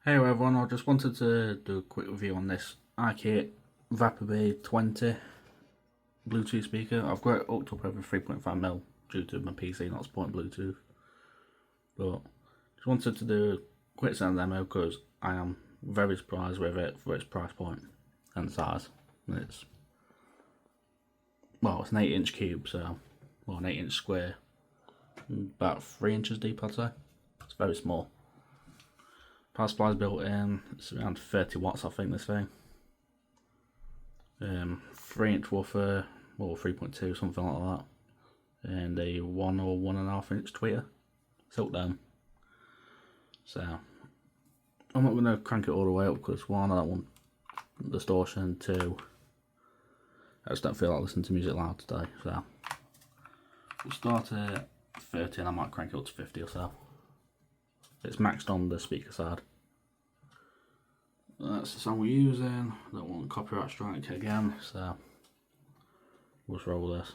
Hey everyone, I just wanted to do a quick review on this IKEA VAPPEBY 20 Bluetooth speaker. I've got it hooked up over 3.5mm due to my PC not supporting Bluetooth. But just wanted to do a quick sound demo because I am very surprised with it for its price point and size. It's an 8-inch cube, an 8-inch square, about 3 inches deep I'd say. It's very small. Power supply is built in, it's around 30 watts I think this thing. 3-inch woofer, or 3.2, something like that. And a 1 or 1.5 inch tweeter, silk down. So, I'm not going to crank it all the way up because 1, I don't want distortion, 2, I just don't feel like listening to music loud today. So, we'll start at 30 and I might crank it up to 50 or so. It's maxed on the speaker side. That's the sound we're using. Don't want copyright strike again, so we'll just roll this.